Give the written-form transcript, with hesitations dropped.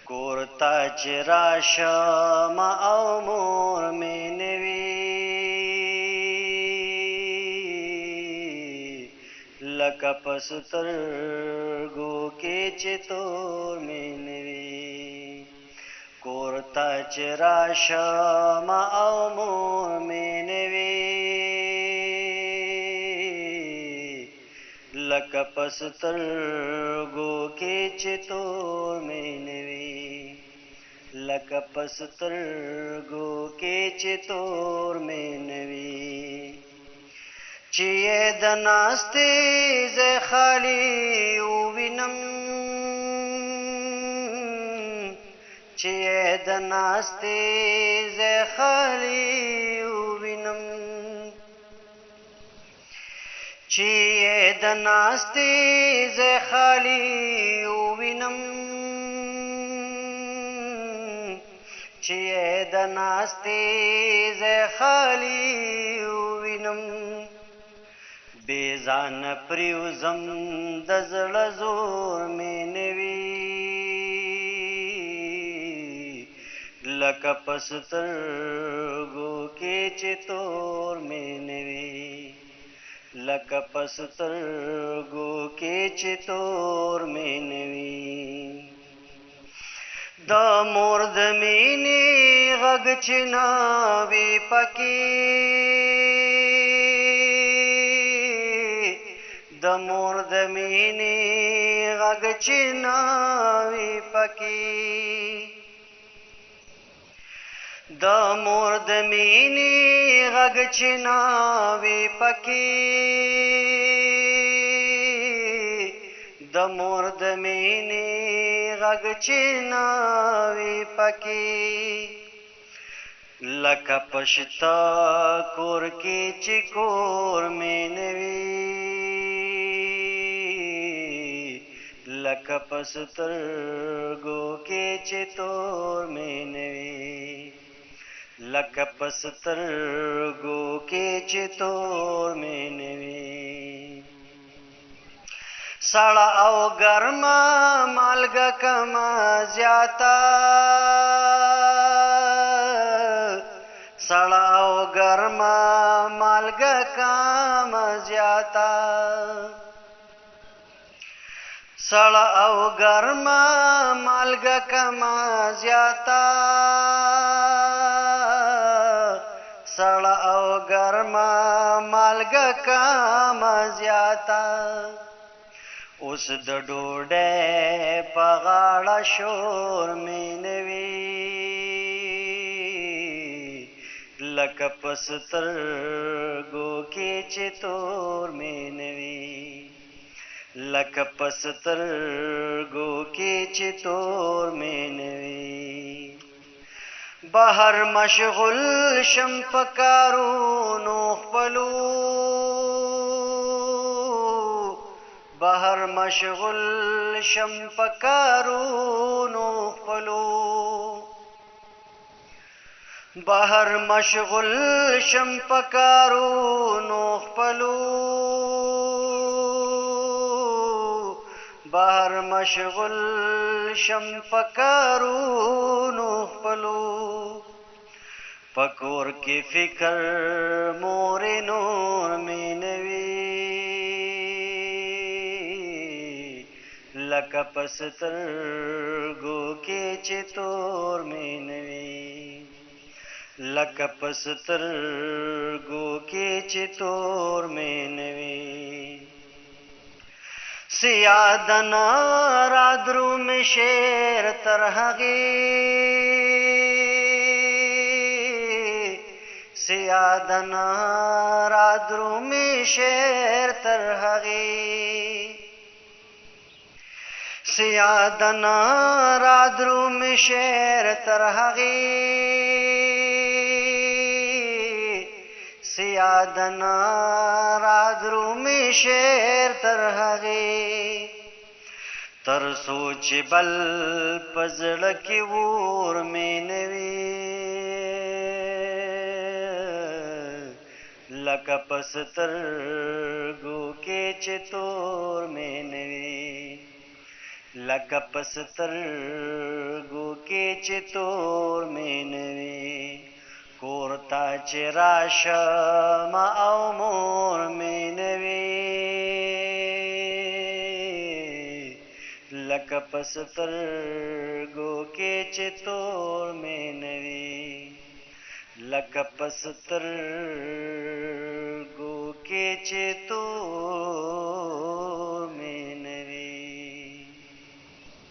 کور ته چې راشم او مور مې نه وي لکه په سترګو کې چې تور مې نه وي کور ته چې راشم او مور مې نه وي لکه په سترګو کې چې تور مې نه وي لکه په سترګو کې چې تور مې نه وي چې یې د ناستې ځای خالي ووینم چې یې د ناستې ځای خالي ووینم چې یې د ناستې ځای خالي ووینم چې یې د ناستې ځای خالي ووینم بې ځانه پرېوځم د زړه زور مې نه وي لکه په سترګو کې چې تور مې نه وي لکه په سترګو کې چې تور مې نه وي د مور د مینې غږ چې نه وي پکې د مور د مینې غږ چې نه وي پکې د مور د مینې غږ چې نه وي پکې د مور د مینې غږ چې نه وي پکې لکه په شته کور کې چې کور مې نه وي لکه په سترګو کې چې تور مې نه وي لکه په سترګو کې چې تور مې نه وي سړه او ګرمه مالګه کمه زیاته سړه او ګرمه مالګه کمه زیاته سړه او ګرمه مالګه کمه زیاته سړه او ګرمه مالګه کمه زیاته اوس د ډوډۍ په غاړه شور مې نه وي لکه په سترګو کې چې تور مې نه وي لکه په سترګو کې چې تور مې نه وي بهر مشغول شم په کارونو خپلو بهر مشغول شم په کارونو خپلو بهر مشغول شم په کارونو خپلو بهر مشغول شم په کارونو خپلو په کور کې فکر مورې نور مې نه وي لکه په سترګو کې چې تور مې نه وي لکه په سترګو کې چې تور مې نه وي سیادنا را درومې شعر تر هغې سیادنا را درومې شعر تر هغې سیادنا را درومې شعر تر هغې سیادنا را درومې شعر تر هغې تر سوچ بل په زړه کې اور مې نه وي لکه په سترګو کې چې تور مې نه وي لکه په سترګو کې چې تور مې نه وي کور ته چې راشم او مور مې نه وي لکه په سترګو کې چې تور مې نه وي لکه په سترګو کې چې تور